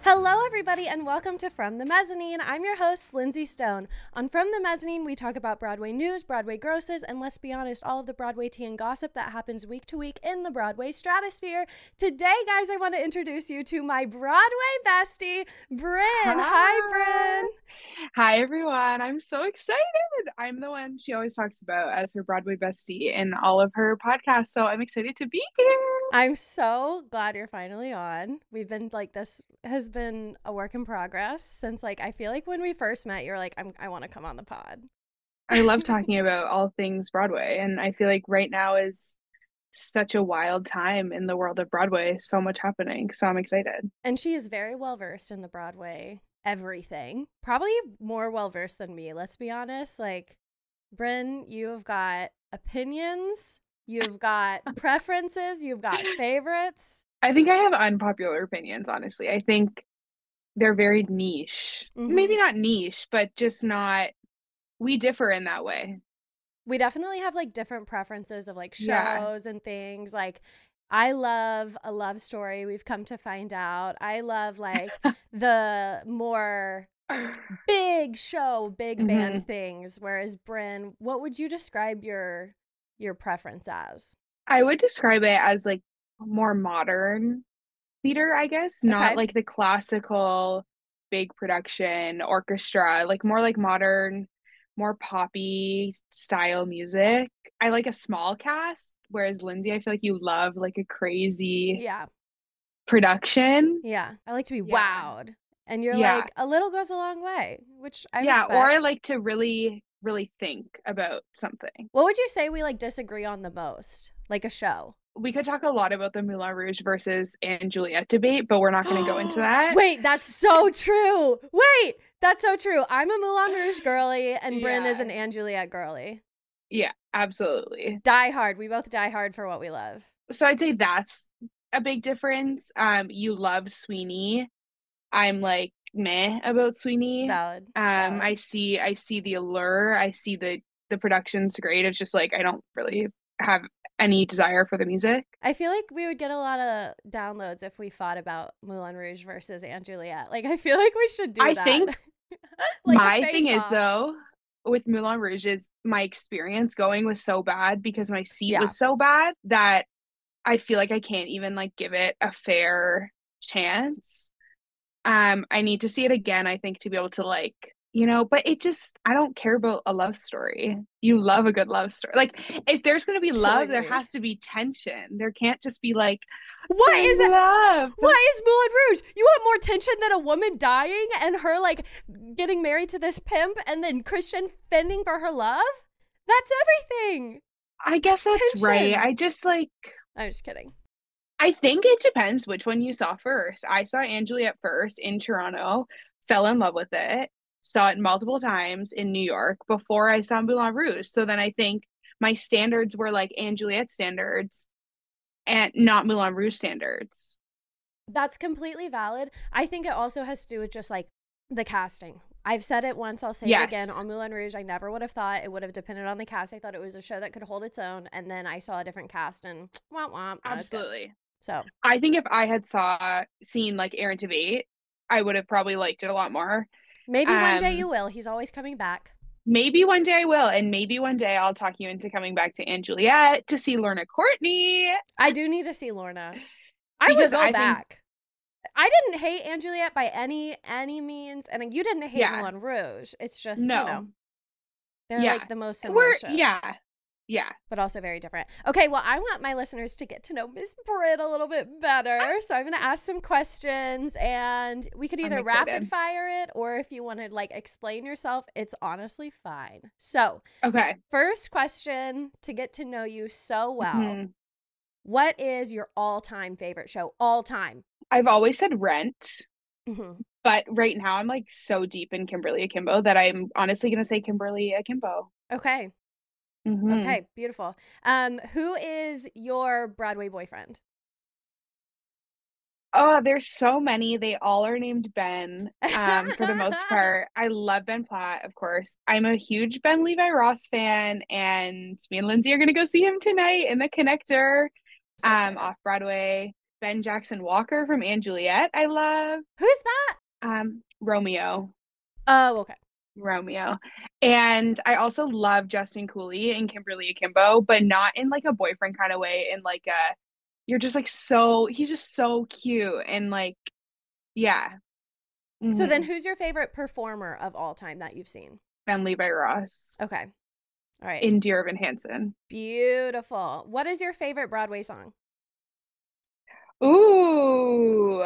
Hello, everybody, and welcome to From the Mezzanine. I'm your host, Lindsey Stone. On From the Mezzanine, we talk about Broadway news, Broadway grosses, and let's be honest, all of the Broadway tea and gossip that happens week to week in the Broadway stratosphere. Today, guys, I want to introduce you to my Broadway bestie, Bryn. Hi, Bryn. Hi, everyone. I'm so excited. I'm the one she always talks about as her Broadway bestie in all of her podcasts, so I'm excited to be here. I'm so glad you're finally on. This has been a work in progress since, I feel like when we first met, you're like, I want to come on the pod. I love talking about all things Broadway, and I feel like right now is such a wild time in the world of Broadway. So much happening, so I'm excited. And she is very well versed in the Broadway everything. Probably more well versed than me, let's be honest. Bryn, you have got opinions, you've got preferences, you've got favorites. I think I have unpopular opinions, honestly. I think they're very niche. Maybe not niche, but just not, we differ in that way. We definitely have different preferences of shows and things. I love a love story, we've come to find out. I love the more big show, big band things. Whereas Bryn, what would you describe your preference as? I would describe it as more modern theater, I guess. Not the classical big production orchestra, more modern, more poppy style music. I like a small cast, whereas Lindsey, I feel like you love a crazy production. Yeah, I like to be wowed. And you're like, a little goes a long way, which I respect. Or I like to really, really think about something. What would you say we disagree on the most? Like a show? We could talk a lot about the Moulin Rouge versus Anne Juliet debate, but we're not going to go into that. Wait, that's so true. Wait, that's so true. I'm a Moulin Rouge girly, and Bryn is an Anne Juliet girly. Yeah, absolutely. Die hard. We both die hard for what we love. So I'd say that's a big difference. You love Sweeney. I'm meh about Sweeney. Valid. I see the allure. I see the production's great. It's just I don't really have any desire for the music. I feel like we would get a lot of downloads if we fought about Moulin Rouge versus Anne Juliet. I feel like we should do that. I think my thing is, though, with Moulin Rouge is my experience going was so bad because my seat was so bad that I feel like I can't even give it a fair chance. I need to see it again, I think, to be able to but it just, I don't care about a love story. You love a good love story. If there's going to be love, there has to be tension. There can't just be what is it? Love? What is Moulin Rouge? You want more tension than a woman dying and her getting married to this pimp and then Christian fending for her love? That's everything. I guess that's tension. Right. I'm just kidding. I think it depends which one you saw first. I saw Anne Juliet first in Toronto, fell in love with it, saw it multiple times in New York before I saw Moulin Rouge. So then I think my standards were Anne Juliet standards and not Moulin Rouge standards. That's completely valid. I think it also has to do with just the casting. I've said it once, I'll say it again. On Moulin Rouge, I never would have thought it would have depended on the cast. I thought it was a show that could hold its own, and then I saw a different cast and womp womp. Absolutely. So I think if I had seen Aaron Tveit, I would have probably liked it a lot more. Maybe one day you will. He's always coming back. Maybe one day I will, and maybe one day I'll talk you into coming back to Anne Juliet to see Lorna Courtney. I do need to see Lorna. I would go back. I didn't hate Anne Juliet by any means, and you didn't hate Moulin Rouge. It's just, they're the most similar shows. Yeah. But also very different. Okay, well, I want my listeners to get to know Miss Bryn a little bit better. So I'm going to ask some questions, and we could either rapid fire it, or if you want to explain yourself, it's honestly fine. So, first question to get to know you so well. What is your all-time favorite show? All time. I've always said Rent. But right now I'm so deep in Kimberly Akimbo that I'm honestly going to say Kimberly Akimbo. Okay. Okay, beautiful. Who is your Broadway boyfriend? Oh, there's so many. They all are named Ben, for the most part. I love Ben Platt, of course. I'm a huge Ben Levi Ross fan, and me and Lindsey are going to go see him tonight in the Connector, off Broadway. Ben Jackson Walker from & Juliet, I love. Who's that? Romeo. Oh, okay. Romeo. And I also love Justin Cooley and Kimberly Akimbo, but not in like a boyfriend kind of way, in like a you're just like he's just so cute and like yeah. So then who's your favorite performer of all time that you've seen? Ben Levi Ross. Okay. All right. In Dear Evan Hansen. Beautiful. What is your favorite Broadway song? Ooh.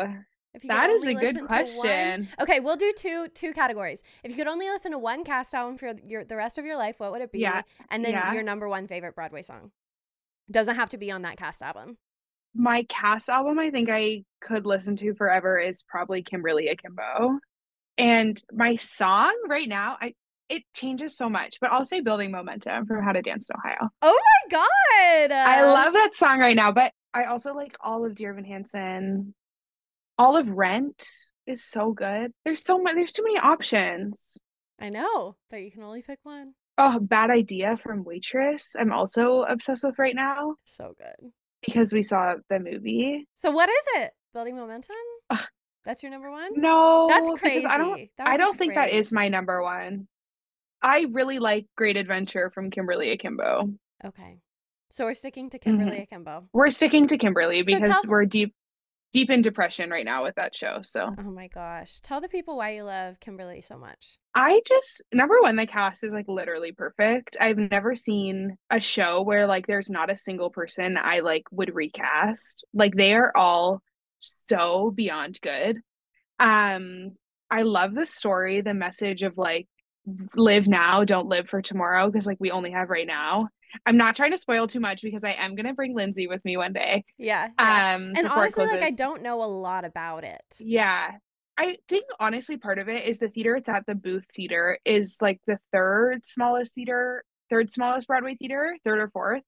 That is a good question. Okay, we'll do two categories. If you could only listen to one cast album for the rest of your life, what would it be? Yeah. And then your number one favorite Broadway song. Doesn't have to be on that cast album. My cast album I think I could listen to forever is probably Kimberly Akimbo. And my song right now, it changes so much, but I'll say Building Momentum from How to Dance in Ohio. Oh my God. I love that song right now, but I also like all of Dear Evan Hansen. All of Rent is so good. There's too many options. I know, but you can only pick one. Oh, Bad Idea from Waitress. I'm also obsessed with right now. So good. Because we saw the movie. So what is it? Building Momentum? That's your number one? No. That's crazy. I don't think that is my number one. I really like Great Adventure from Kimberly Akimbo. Okay. So we're sticking to Kimberly Akimbo. We're sticking to Kimberly because we're deep in depression right now with that show. So oh my gosh. Tell the people why you love Kimberly so much. Number one, the cast is like literally perfect. I've never seen a show where like there's not a single person I like would recast. Like they are all so beyond good. I love the story, the message of like live now, don't live for tomorrow, because like we only have right now. I'm not trying to spoil too much because I am gonna bring Lindsey with me one day. Yeah. And honestly, like I don't know a lot about it. Yeah. I think honestly part of it is the theater it's at, the Booth Theater, is like the third smallest Broadway theater, third or fourth.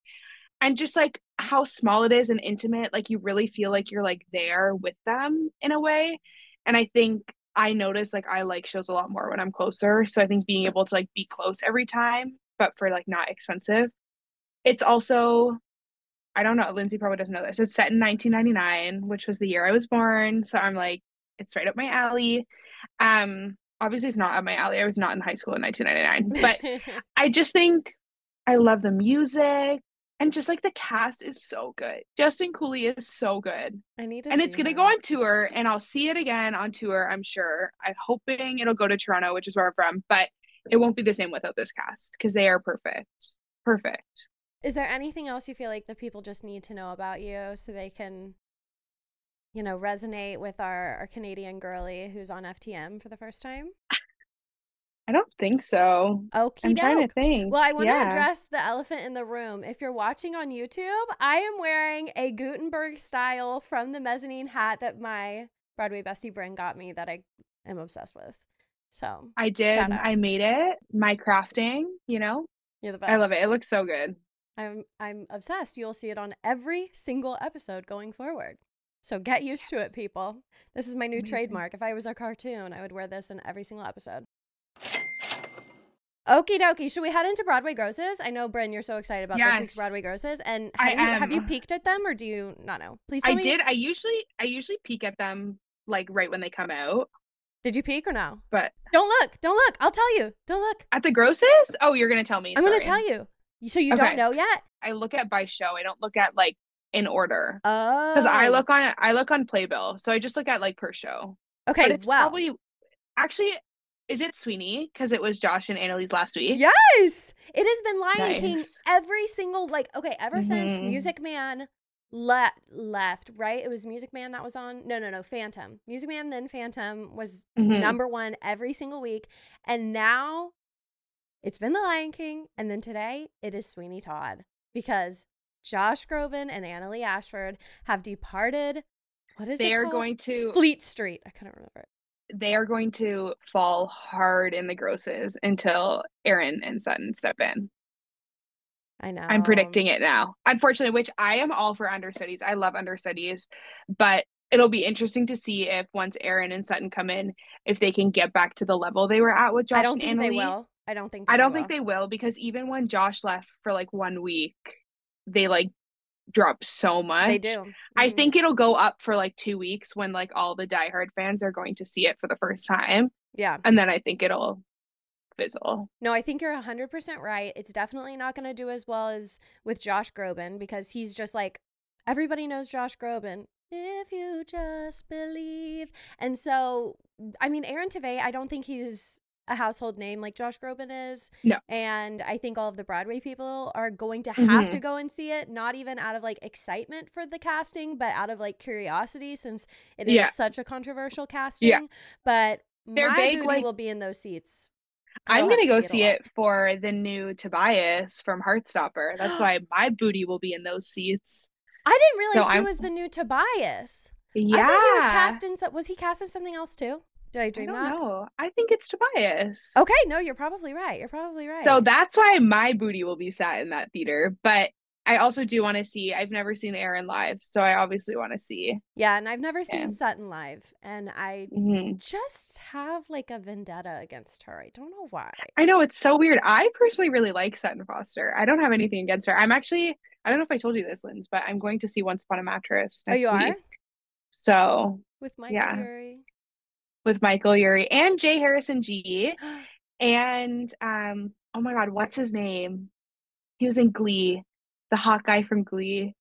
And just like how small it is and intimate, like you really feel like you're like there with them in a way. And I think I notice like I like shows a lot more when I'm closer. So I think being able to like be close every time, but for like not expensive. It's also, I don't know, Lindsey probably doesn't know this. It's set in 1999, which was the year I was born. So I'm like, it's right up my alley. Obviously it's not up my alley. I was not in high school in 1999, but I just think I love the music. And just like the cast is so good. Justin Cooley is so good. And it's going to go on tour, and I'll see it again on tour, I'm sure. I'm hoping it'll go to Toronto, which is where I'm from, but it won't be the same without this cast because they are perfect. Perfect. Is there anything else you feel like the people just need to know about you so they can, you know, resonate with our Canadian girly who's on FTM for the first time? I don't think so. Okay, I'm trying to think. Well, I want to address the elephant in the room. If you're watching on YouTube, I am wearing a Gutenberg style From the Mezzanine hat that my Broadway bestie Bryn got me that I am obsessed with. So I did. I made it. My crafting, you know. You're the best. I love it. It looks so good. I'm obsessed. You'll see it on every single episode going forward. So get used to it, people. This is my new trademark. If I was a cartoon, I would wear this in every single episode. Okie dokie. Should we head into Broadway Grosses? I know, Bryn, you're so excited about this week's Broadway Grosses. And have you peeked at them, or do you not know? Please tell me. I did. I usually peek at them like right when they come out. Did you peek or no? But don't look. I'll tell you. Don't look. At the Grosses? Oh, you're gonna tell me. I'm gonna tell you. So you don't know yet? I look at by show. I don't look at like in order. Oh. Because I look on Playbill, so I just look at like per show. Okay. But it's probably actually. Is it Sweeney? Because it was Josh and Annalise last week. Yes! It has been Lion King every single, ever since Music Man left, right? It was Music Man that was on. No, Phantom. Music Man, then Phantom was number one every single week. And now it's been The Lion King. And then today it is Sweeney Todd. Because Josh Groban and Annalie Ashford have departed. What is it called? They are going to Fleet Street. I couldn't remember it. They are going to fall hard in the grosses until Aaron and Sutton step in. I know. I'm predicting it now. Unfortunately, which I am all for understudies. I love understudies, but it'll be interesting to see if once Aaron and Sutton come in, if they can get back to the level they were at with Josh and Annalie. I don't think they will, because even when Josh left for like 1 week, they like drop so much. They do. Mm-hmm. I think it'll go up for like 2 weeks when like all the diehard fans are going to see it for the first time. Yeah. And then I think it'll fizzle. No, I think you're 100% right. It's definitely not going to do as well as with Josh Groban, because he's just like, everybody knows Josh Groban. If you just believe. And so, I mean, Aaron Tveit, I don't think he's a household name like Josh Groban is. No. And I think all of the Broadway people are going to have to go and see it, not even out of like excitement for the casting, but out of like curiosity, since it is such a controversial casting. Yeah. But They're my big, booty like, will be in those seats. I'm going to go see it for the new Tobias from Heartstopper. That's why my booty will be in those seats. I didn't realize he was the new Tobias. Yeah. I thought he was cast in, was he cast in something else too? Did I dream that? I don't know. I think it's Tobias. Okay, no, you're probably right. You're probably right. So that's why my booty will be sat in that theater. But I also do want to see, I've never seen Aaron live, so I obviously want to see. Yeah, and I've never seen Sutton live. And I just have like a vendetta against her. I don't know why. I know, it's so weird. I personally really like Sutton Foster. I don't have anything against her. I'm actually, I don't know if I told you this, Linz, but I'm going to see Once Upon a Mattress next week. Are? So with Michael Urie. With Michael Urie and Jay Harrison G. And oh my God, what's his name? He was in Glee. The hot guy from Glee.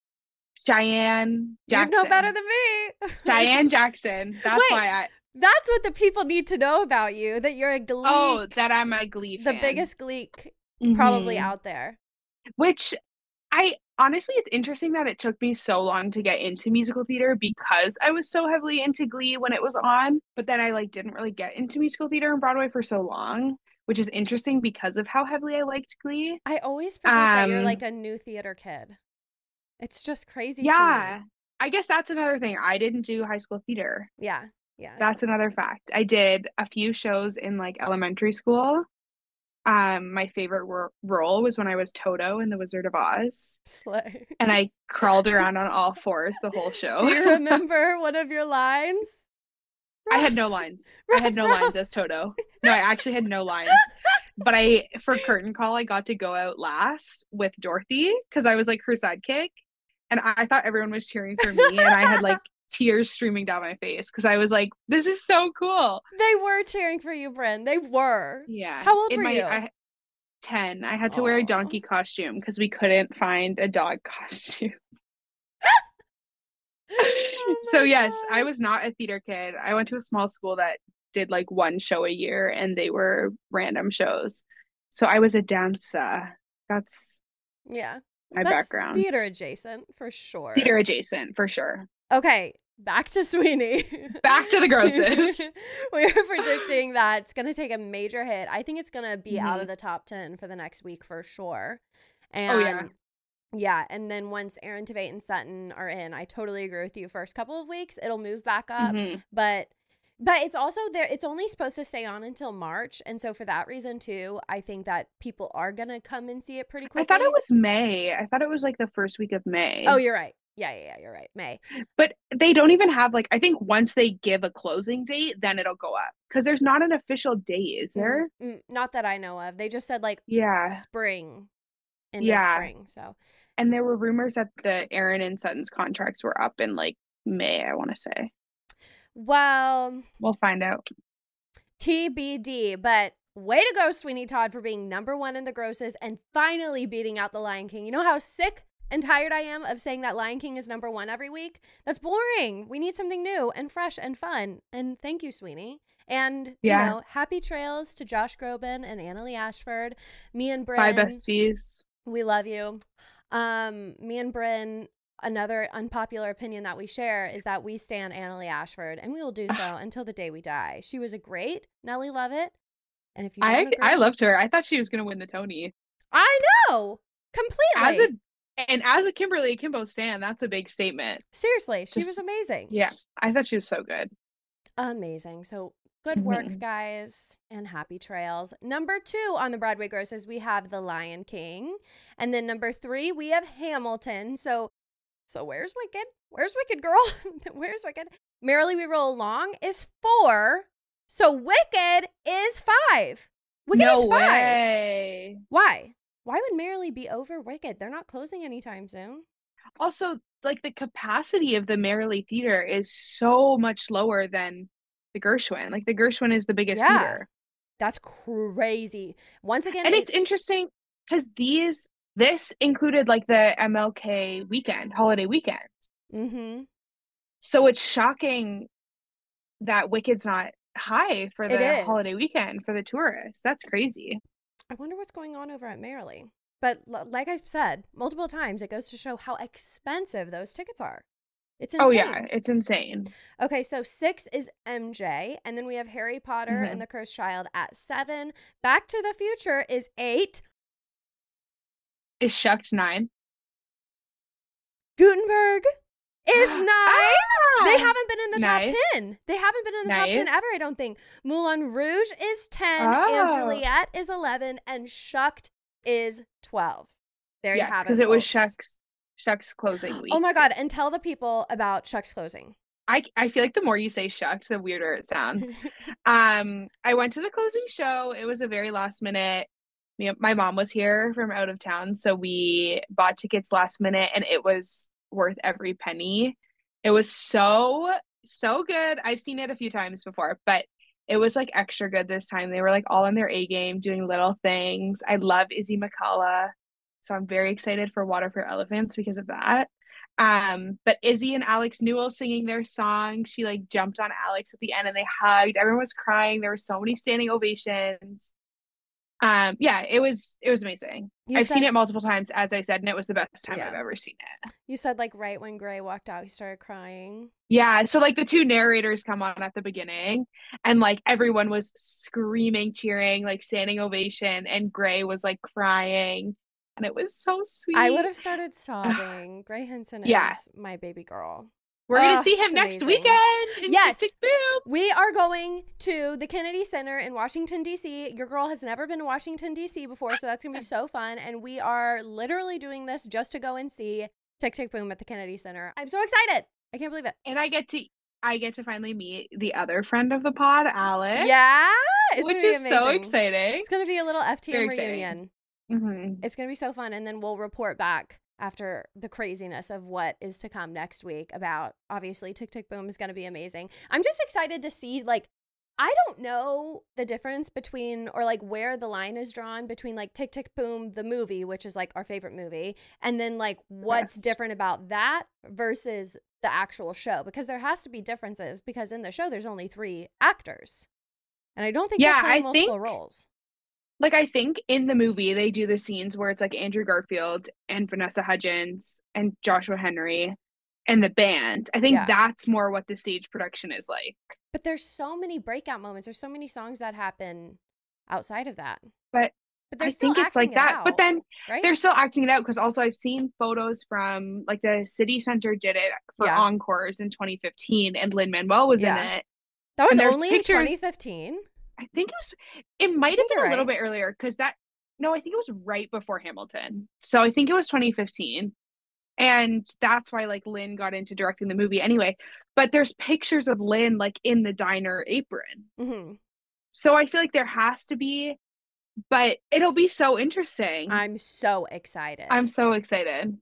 Cheyenne Jackson. You know better than me. Cheyenne Jackson. That's why that's what the people need to know about you, that you're a Glee. Oh, that I'm a Glee fan. The biggest Gleek probably out there. Which honestly, it's interesting that it took me so long to get into musical theater because I was so heavily into Glee when it was on. But then I like didn't really get into musical theater and Broadway for so long, which is interesting because of how heavily I liked Glee. I always forget that you're like a new theater kid. It's just crazy to me. I guess that's another thing. I didn't do high school theater. Yeah. That's another fact. I did a few shows in like elementary school. My favorite role was when I was Toto in The Wizard of Oz. Slay. And I crawled around on all fours the whole show. Do you remember one of your lines? I had no lines. I had no lines as Toto. No, I actually had no lines. But for curtain call, I got to go out last with Dorothy because I was like her sidekick. And I thought everyone was cheering for me. And I had like tears streaming down my face because I was like, this is so cool. They were cheering for you, Bryn. They were. Yeah. How old were you? 10. I had to wear a donkey costume because we couldn't find a dog costume. So yes, I was not a theater kid. I went to a small school that did like one show a year and they were random shows. So I was a dancer. That's my background. Theater adjacent for sure. Theater adjacent for sure. Okay, back to Sweeney. Back to the grosses. We are predicting that it's going to take a major hit. I think it's going to be out of the top 10 for the next week for sure. And yeah, and then once Aaron Tveit and Sutton are in, I totally agree with you. First couple of weeks, it'll move back up. But it's also there. It's only supposed to stay on until March. And so for that reason, too, I think that people are going to come and see it pretty quickly. I thought it was May. I thought it was like the first week of May. Oh, you're right. Yeah, you're right. May. But they don't even have like, I think once they give a closing date, then it'll go up. Because there's not an official date, is there? Not that I know of. They just said like spring. Into spring. So. And there were rumors that the Aaron and Sutton's contracts were up in like May, I want to say. Well, we'll find out. TBD, but way to go, Sweeney Todd, for being #1 in the grosses and finally beating out The Lion King. You know how sick and tired I am of saying that Lion King is #1 every week? That's boring. We need something new and fresh and fun. And thank you, Sweeney. And, you know, happy trails to Josh Groban and Annalie Ashford. Me and Bryn. Bye, besties. We love you. Me and Bryn, another unpopular opinion that we share is that we stan Annalie Ashford, and we will do so until the day we die. She was a great Nellie Lovett. And if you I loved her. I thought she was going to win the Tony. I know. Completely. As a Kimberly Akimbo stan, that's a big statement. Seriously, she was amazing. Yeah, I thought she was so good. Amazing. So good work, guys, and happy trails. #2 on the Broadway grosses, we have The Lion King. And then #3, we have Hamilton. So where's Wicked? Where's Wicked, girl? Where's Wicked? Merrily We Roll Along is 4. So Wicked is 5. Wicked is 5. Way. Why? Why would Merrily be over Wicked? They're not closing anytime soon. Also, like the capacity of the Merrily Theater is so much lower than the Gershwin. Like the Gershwin is the biggest theater. That's crazy. Once again, and it's interesting because this included like the MLK weekend, holiday weekend. Mm-hmm. So it's shocking that Wicked's not high for the holiday weekend for the tourists. That's crazy. I wonder what's going on over at Merrily. But like I've said multiple times, it goes to show how expensive those tickets are. It's insane. Oh, yeah. It's insane. Okay, so 6 is MJ. And then we have Harry Potter and the Cursed Child at 7. Back to the Future is 8. Is Shucked 9? Gutenberg is 9. They haven't been in the top 10. They haven't been in the top 10 ever, I don't think. Moulin Rouge is 10. And Juliet is 11. And Shucked is 12. There you have it. Because it was Shuck's closing week. Oh my God. And tell the people about Shuck's closing. I feel like the more you say Shucked, the weirder it sounds. I went to the closing show. It was a very last minute. My mom was here from out of town, so we bought tickets last minute, and it was worth every penny. It was so good. I've seen it a few times before, but it was like extra good this time. They were like all in their A game, doing little things. I love Izzy McCalla, so I'm very excited for Water for Elephants because of that. But Izzy and Alex Newell singing their song. She like jumped on Alex at the end and they hugged. Everyone was crying. There were so many standing ovations. Yeah, it was amazing. I've seen it multiple times, as I said, and it was the best time I've ever seen it. You said like right when Gray walked out, he started crying. Yeah, so like the two narrators come on at the beginning, and like everyone was screaming, cheering, like standing ovation, and Gray was like crying, and it was so sweet. I would have started sobbing. Gray Henson is my baby girl. We're going to see him next weekend in Tick Tick Boom. We are going to the Kennedy Center in Washington, D.C. Your girl has never been to Washington, D.C. before, so that's going to be so fun. And we are literally doing this just to go and see Tick Tick Boom at the Kennedy Center. I'm so excited. I can't believe it. And I get to finally meet the other friend of the pod, Alex. Yeah. Which is so exciting. It's going to be a little FTM reunion. Mm-hmm. It's going to be so fun. And then we'll report back after the craziness of what is to come next week about, obviously, Tick Tick Boom is going to be amazing. I'm just excited to see, like, I don't know the difference between, or like where the line is drawn between like Tick Tick Boom, the movie, which is like our favorite movie, and then like what's different about that versus the actual show, because there has to be differences, because in the show there's only 3 actors. And I don't think they're playing multiple roles. Like, I think in the movie, they do the scenes where it's like Andrew Garfield and Vanessa Hudgens and Joshua Henry and the band. I think that's more what the stage production is like. But there's so many breakout moments. There's so many songs that happen outside of that. But I think it's like that. But then they're still acting it out, because also I've seen photos from like the City Center did it for Encores in 2015, and Lin-Manuel was in it. That was only in 2015? I think it might have been a little bit earlier, because I think it was right before Hamilton. So I think it was 2015. And that's why like Lin got into directing the movie anyway. But there's pictures of Lin like in the diner apron. Mm-hmm. So I feel like there has to be, but it'll be so interesting. I'm so excited.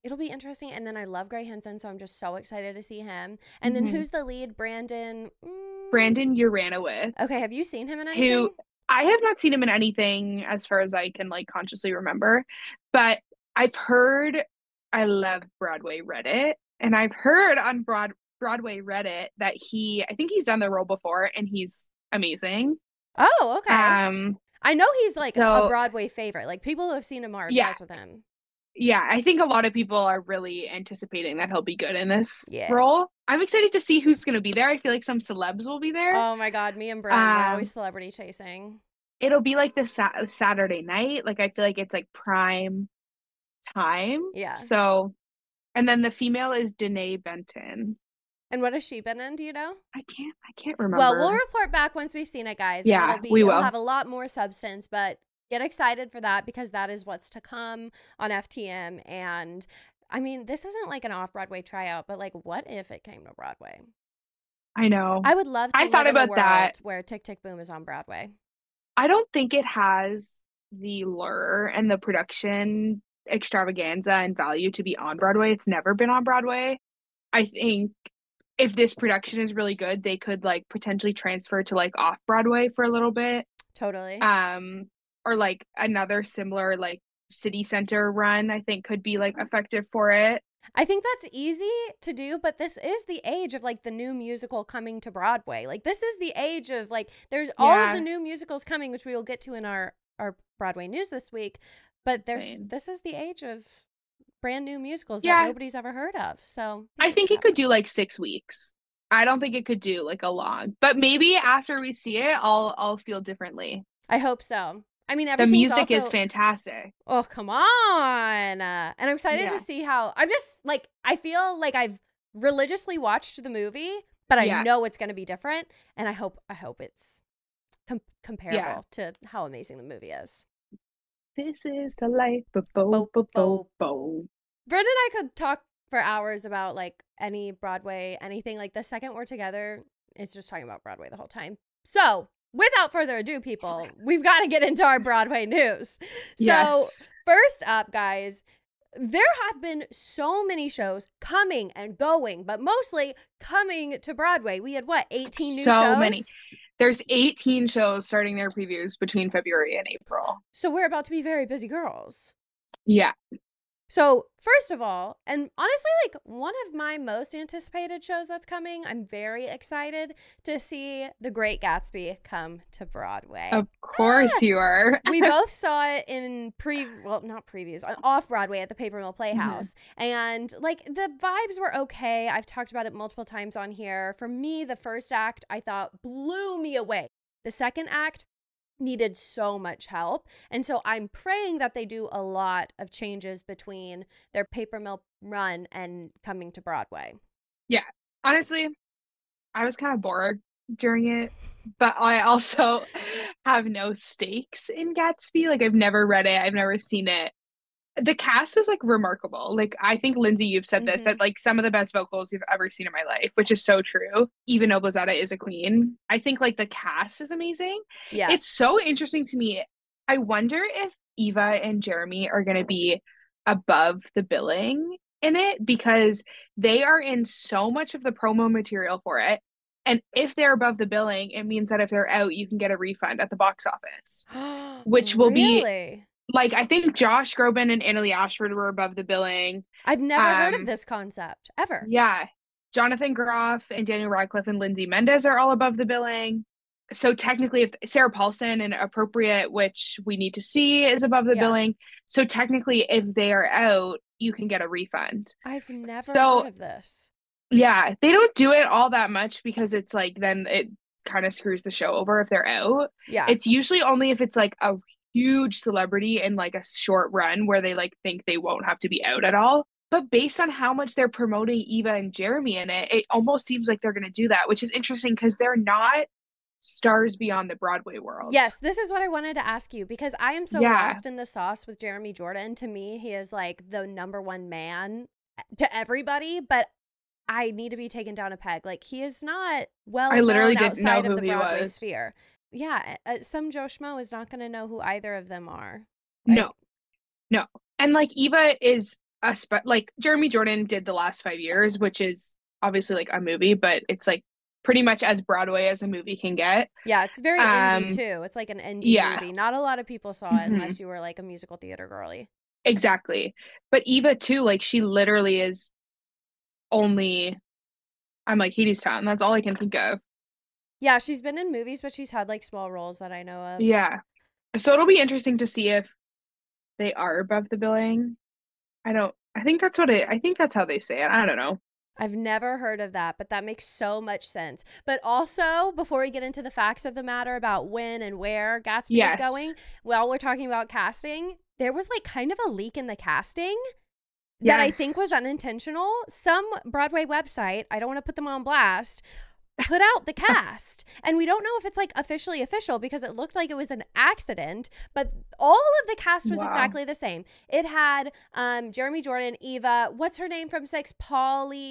It'll be interesting. And then I love Gray Henson, so I'm just so excited to see him. And then who's the lead? Brandon Uranowitz. Okay, have you seen him in anything? I have not seen him in anything as far as I can like consciously remember, but I've heard, I love Broadway Reddit, and I've heard on Broadway Reddit that I think he's done the role before, and he's amazing. Oh, okay. I know he's like a Broadway favorite. Like people who have seen him are obsessed with him. Yeah, I think a lot of people are really anticipating that he'll be good in this role. I'm excited to see who's going to be there. I feel like some celebs will be there. Oh my God, me and Bryn are always celebrity chasing. It'll be like the Saturday night. Like I feel like it's like prime time. Yeah. So, and then the female is Danae Benton. And what has she been in? Do you know? I can't remember. Well, we'll report back once we've seen it, guys. Yeah, we will. It'll have a lot more substance, but get excited for that, because that is what's to come on FTM. And I mean, this isn't like an off-Broadway tryout, but like, what if it came to Broadway? I know. I would love to. I thought about that. Where Tick Tick Boom is on Broadway. I don't think it has the lure and the production extravaganza and value to be on Broadway. It's never been on Broadway. I think if this production is really good, they could like potentially transfer to like off Broadway for a little bit. Totally. Or like another similar like city center run, I think could be like effective for it. I think that's easy to do, but this is the age of like the new musical coming to Broadway. Like this is the age of like there's all of the new musicals coming, which we will get to in our Broadway news this week. But this is the age of brand new musicals that nobody's ever heard of. So I think it could do like 6 weeks. I don't think it could do like a long, but maybe after we see it, I'll feel differently. I hope so. I mean, the music is fantastic. Oh, come on. And I'm excited to see how I feel like I've religiously watched the movie, but I know it's going to be different. And I hope it's comparable to how amazing the movie is. This is the life of Bo. Bryn and I could talk for hours about like any Broadway, anything. Like the second we're together, it's just talking about Broadway the whole time. So without further ado, people, we've got to get into our Broadway news. So first up, guys, there have been so many shows coming and going, but mostly coming to Broadway. We had 18 new shows? So many. There's 18 shows starting their previews between February and April. So we're about to be very busy girls. Yeah. So first of all, and honestly, like one of my most anticipated shows that's coming, I'm very excited to see The Great Gatsby come to Broadway. Of course you are. We both saw it in off Broadway at the Paper Mill Playhouse. And like the vibes were okay. I've talked about it multiple times on here. For me, the first act I thought blew me away. The second act needed so much help. And so I'm praying that they do a lot of changes between their Paper Mill run and coming to Broadway. Yeah. Honestly, I was kind of bored during it, but I also have no stakes in Gatsby. Like I've never read it. I've never seen it. The cast was like remarkable. Like I think Lindsey, you've said this, that like some of the best vocals you've ever seen in my life, which is so true. Even though Blazada is a queen, I think like the cast is amazing. Yeah, it's so interesting to me. I wonder if Eva and Jeremy are going to be above the billing in it because they are in so much of the promo material for it. And if they're above the billing, it means that if they're out, you can get a refund at the box office, which will be. Like, I think Josh Groban and Annalie Ashford were above the billing. I've never heard of this concept, ever. Yeah. Jonathan Groff and Daniel Radcliffe and Lindsay Mendez are all above the billing. So technically, if Sarah Paulson and Appropriate, which we need to see, is above the billing. So technically, if they are out, you can get a refund. I've never heard of this. Yeah. They don't do it all that much because it's like, then it kind of screws the show over if they're out. Yeah. It's usually only if it's like a huge celebrity in like a short run where they like think they won't have to be out at all. But based on how much they're promoting Eva and Jeremy in it, it almost seems like they're going to do that, which is interesting because they're not stars beyond the Broadway world. Yes, this is what I wanted to ask you because I am so lost in the sauce with Jeremy Jordan. To me, he is like the number one man to everybody, but I need to be taken down a peg. Like he is not well known outside of the Broadway sphere. Yeah, some Joe Schmo is not going to know who either of them are. Right? No. And like Eva is like Jeremy Jordan did the last 5 years, which is obviously like a movie, but it's like pretty much as Broadway as a movie can get. Yeah, it's very indie too. It's like an indie movie. Not a lot of people saw it unless you were like a musical theater girly. Exactly. But Eva too, like she literally is only, I'm like Hadestown. That's all I can think of. Yeah, she's been in movies, but she's had like small roles that I know of. Yeah. So it'll be interesting to see if they are above the billing. I think that's how they say it. I don't know. I've never heard of that, but that makes so much sense. But also, before we get into the facts of the matter about when and where Gatsby is going, while we're talking about casting, there was like kind of a leak in the casting that I think was unintentional. Some Broadway website, I don't want to put them on blast, put out the cast, and we don't know if it's like officially official because it looked like it was an accident, but all of the cast was exactly the same. It had Jeremy Jordan, Eva, what's her name from Six?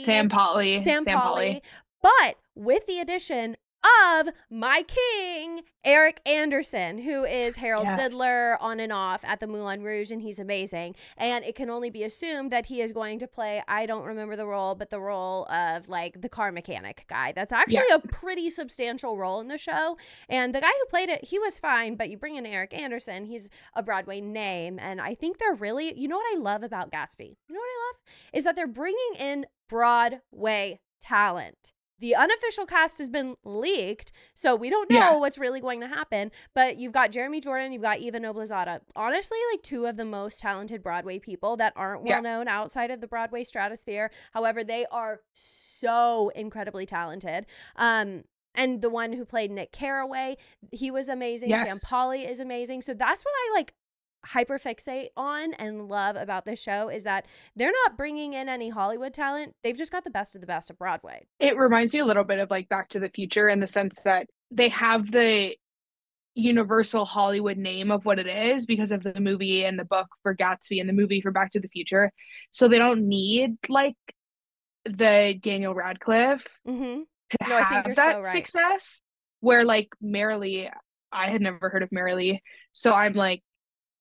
Sam Polly. But with the addition of my king, Eric Anderson, who is Harold Zidler on and off at the Moulin Rouge, and he's amazing. And it can only be assumed that he is going to play, I don't remember the role, but the role of like the car mechanic guy. That's actually a pretty substantial role in the show. And the guy who played it, he was fine, but you bring in Eric Anderson, he's a Broadway name. And I think they're really, you know what I love about Gatsby? You know what I love? Is that they're bringing in Broadway talent. The unofficial cast has been leaked, so we don't know what's really going to happen. But you've got Jeremy Jordan, you've got Eva Noblezada. Honestly, like two of the most talented Broadway people that aren't well known outside of the Broadway stratosphere. However, they are so incredibly talented. And the one who played Nick Carraway, he was amazing. Sam Pauly is amazing. So that's what I like hyperfixate on and love about this show, is that they're not bringing in any Hollywood talent. They've just got the best of Broadway. It reminds me a little bit of like Back to the Future in the sense that they have the universal Hollywood name of what it is because of the movie and the book for Gatsby and the movie for Back to the Future. So they don't need like the Daniel Radcliffe to have that success. Where like Merrily, I had never heard of Merrily. So I'm like,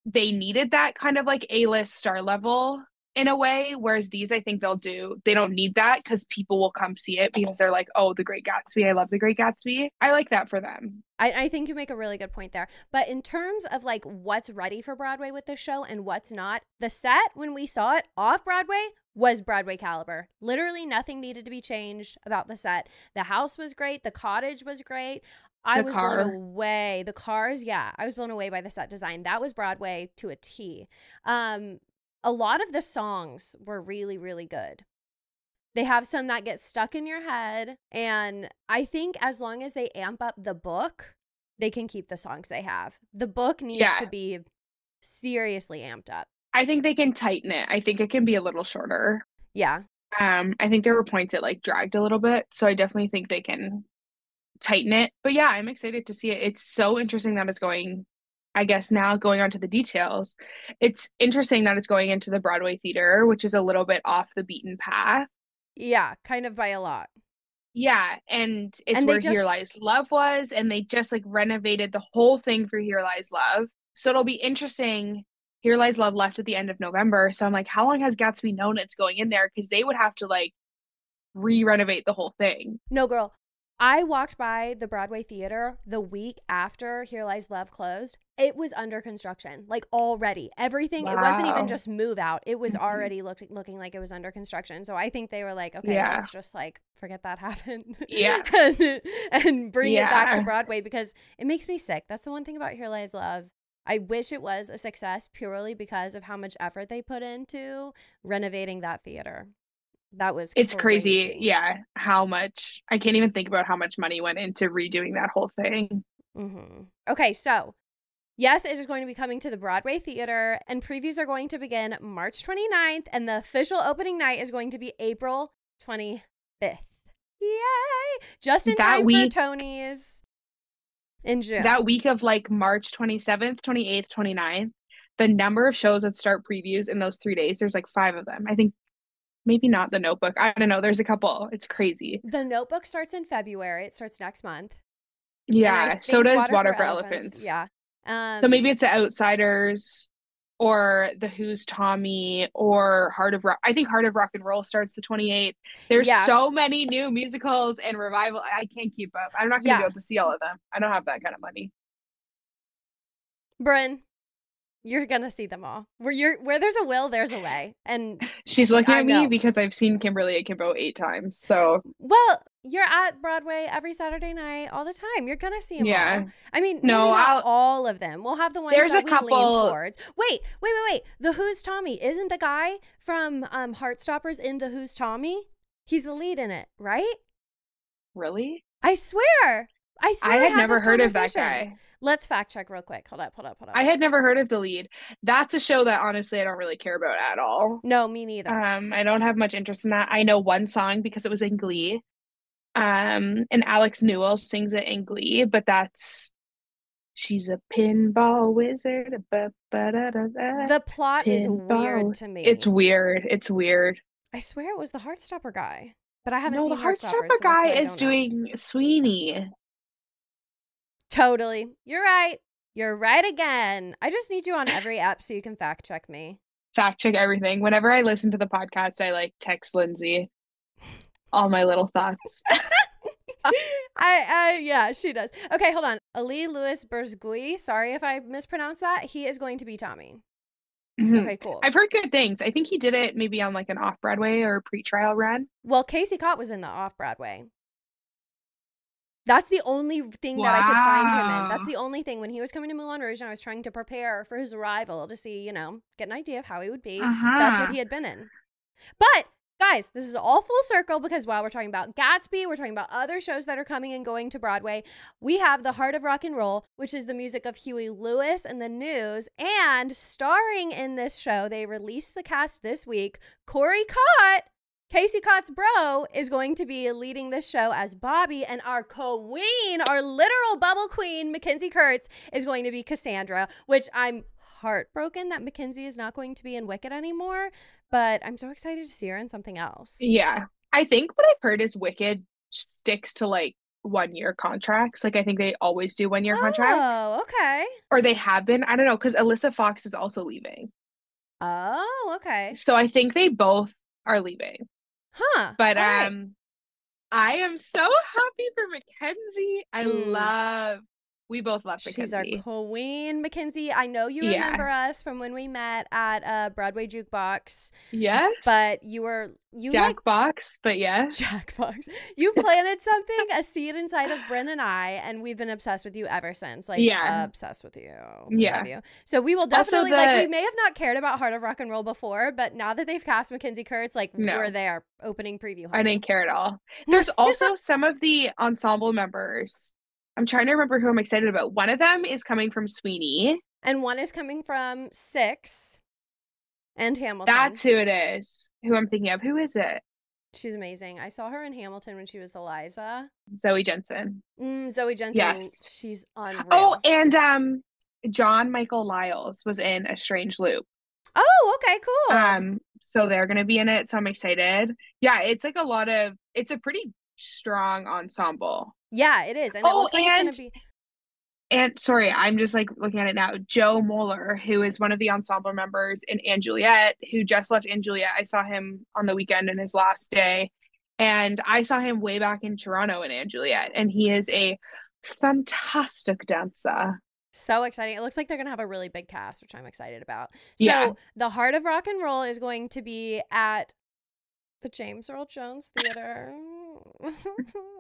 they needed that kind of like A-list star level in a way, whereas these, I think they don't need that because people will come see it because they're like, oh, The Great Gatsby, I love The Great Gatsby. I like that for them. I think you make a really good point there. But in terms of like what's ready for Broadway with this show and what's not, the set when we saw it off Broadway was Broadway caliber. Literally nothing needed to be changed about the set. The house was great. The cottage was great. I was blown away. The cars, I was blown away by the set design. That was Broadway to a T. A lot of the songs were really, really good. They have some that get stuck in your head. And I think as long as they amp up the book, they can keep the songs they have. The book needs to be seriously amped up. I think they can tighten it. I think it can be a little shorter. Yeah. I think there were points it like dragged a little bit. So I definitely think they can tighten it. But yeah, I'm excited to see it. It's so interesting that it's going, I guess now going on to the details, it's interesting that it's going into the Broadway theater, which is a little bit off the beaten path. Yeah, kind of by a lot. Yeah, and it's where Here Lies Love was, and they just like renovated the whole thing for Here Lies Love. So it'll be interesting. Here Lies Love left at the end of November. So I'm like, how long has Gatsby known it's going in there? Because they would have to like re-renovate the whole thing. No, girl. I walked by the Broadway theater the week after Here Lies Love closed. It was under construction, like already. Everything, It wasn't even just move out. It was already looking like it was under construction. So I think they were like, okay, let's just like forget that happened. Yeah. and bring it back to Broadway because it makes me sick. That's the one thing about Here Lies Love. I wish it was a success purely because of how much effort they put into renovating that theater. It's crazy. Yeah. How much, I can't even think about how much money went into redoing that whole thing. Mm-hmm. Okay. So yes, it is going to be coming to the Broadway theater and previews are going to begin March 29th and the official opening night is going to be April 25th. Yay. Just in time for Tony's in June. That week of like March 27th, 28th, 29th, the number of shows that start previews in those 3 days, there's like 5 of them. I think maybe not The Notebook. I don't know. There's a couple. It's crazy. The Notebook starts in February. It starts next month. Yeah. So does Water for Elephants. Yeah. So maybe it's The Outsiders or The Who's Tommy or Heart of Rock. I think Heart of Rock and Roll starts the 28th. There's so many new musicals and revival. I can't keep up. I'm not going to be able to see all of them. I don't have that kind of money. Bryn, you're gonna see them all. Where there's a will, there's a way. And she's looking at me because I've seen Kimberly Akimbo 8 times. So well, you're at Broadway every Saturday night all the time. You're gonna see them all. I mean, no, not all of them. We'll have the ones that we lean towards. Wait. The Who's Tommy isn't the guy from Heartstoppers in The Who's Tommy? He's the lead in it, right? Really? I swear. I had never heard of that guy. Let's fact check real quick. Hold up. I had never heard of the lead. That's a show that honestly I don't really care about at all. No, me neither. I don't have much interest in that. I know one song because it was in Glee. And Alex Newell sings it in Glee, but she's a pinball wizard. The plot is weird to me. It's weird. I swear it was the Heartstopper guy, but I haven't seen the Heartstopper guy is doing Sweeney. Totally. You're right. You're right again. I just need you on every app so you can fact check me. Fact check everything. Whenever I listen to the podcast, I like text Lindsey all my little thoughts. Yeah, she does. Okay, hold on. Ali Louis Berzgui, sorry if I mispronounced that. He is going to be Tommy. Mm-hmm. Okay, cool. I've heard good things. I think he did it maybe on like an off-Broadway or a pre-trial run. Well, Casey Cott was in the off-Broadway. That's the only thing that I could find him in. That's the only thing. When he was coming to Moulin Rouge and I was trying to prepare for his arrival to see, get an idea of how he would be. That's what he had been in. But guys, this is all full circle because while we're talking about Gatsby, we're talking about other shows that are coming and going to Broadway. We have The Heart of Rock and Roll, which is the music of Huey Lewis and the News. And starring in this show, they released the cast this week. Corey Cott, Casey Cott's bro, is going to be leading this show as Bobby. And our queen, our literal bubble queen, Mackenzie Kurtz, is going to be Cassandra, which I'm heartbroken that Mackenzie is not going to be in Wicked anymore. But I'm so excited to see her in something else. Yeah. I think what I've heard is Wicked sticks to like 1-year contracts. Like I think they always do 1-year contracts. Oh, okay. Or they have been. I don't know, because Alyssa Fox is also leaving. Oh, okay. So I think they both are leaving. Huh. But right. I am so happy for Mackenzie. We both love Mackenzie. She's our queen, Mackenzie. I know you remember us from when we met at Broadway Jukebox. Yes. But you Jackbox, but yes. Jackbox. You planted something, a seed inside of Bryn and I, and we've been obsessed with you ever since. Like, obsessed with you. Yeah. Love you. So we will definitely, we may have not cared about Heart of Rock and Roll before, but now that they've cast Mackenzie Kurtz, we're there. Opening preview. Honey. I didn't care at all. There's also some of the ensemble members. I'm trying to remember who I'm excited about. One of them is coming from Sweeney. And one is coming from Six and Hamilton. That's who it is. Who I'm thinking of. Who is it? She's amazing. I saw her in Hamilton when she was Eliza. Zoe Jensen. Zoe Jensen. Yes. She's unreal. Oh, and John Michael Lyles was in A Strange Loop. Oh, okay, cool. So they're going to be in it. So I'm excited. Yeah, it's like it's a pretty strong ensemble. Yeah, it is. And it looks like it's going to be. And sorry, I'm just like looking at it now. Joe Moeller, who is one of the ensemble members in & Juliet, who just left & Juliet. I saw him on the weekend in his last day. And I saw him way back in Toronto in & Juliet. And he is a fantastic dancer. So exciting. It looks like they're going to have a really big cast, which I'm excited about. So The Heart of Rock and Roll is going to be at the James Earl Jones Theater.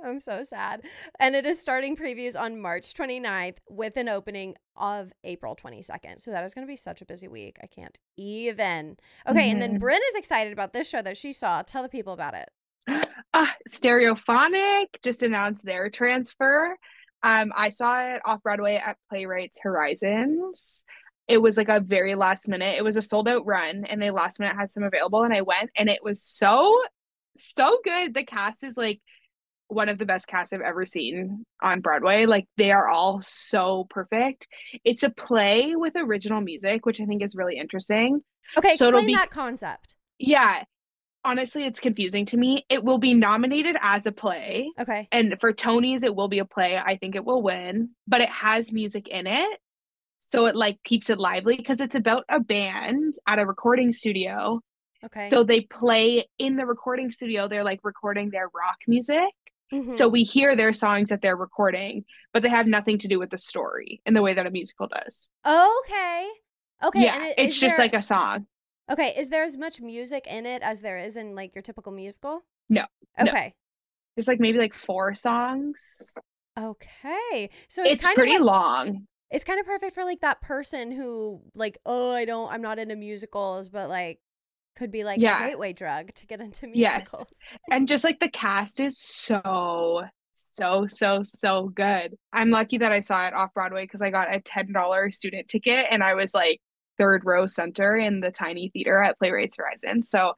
I'm so sad. And it is starting previews on March 29th with an opening of April 22nd. So that is going to be such a busy week. I can't even. Okay, and then Bryn is excited about this show that she saw. Tell the people about it. Stereophonic just announced their transfer. I saw it off Broadway at Playwrights Horizons. It was like a very last minute. It was a sold out run and they last minute had some available and I went and it was so good. The cast is like one of the best casts I've ever seen on Broadway. Like they are all so perfect. It's a play with original music, which I think is really interesting. Okay, so explain that concept. Yeah. Honestly, it's confusing to me. It will be nominated as a play. Okay. And for Tonys, it will be a play. I think it will win, but it has music in it. So it like keeps it lively because it's about a band at a recording studio. Okay. So they play in the recording studio. They're like recording their rock music. So we hear their songs that they're recording, but they have nothing to do with the story in the way that a musical does. Okay. Yeah, and it's just like a song. Okay, is there as much music in it as there is in like your typical musical? No. Okay. No. There's like maybe like 4 songs. Okay. So it's pretty long. It's kind of perfect for like that person who like, I'm not into musicals, but like could be like a gateway drug to get into musicals. Yes. And just like the cast is so good. I'm lucky that I saw it off Broadway because I got a $10 student ticket and I was like 3rd row center in the tiny theater at Playwrights Horizon. So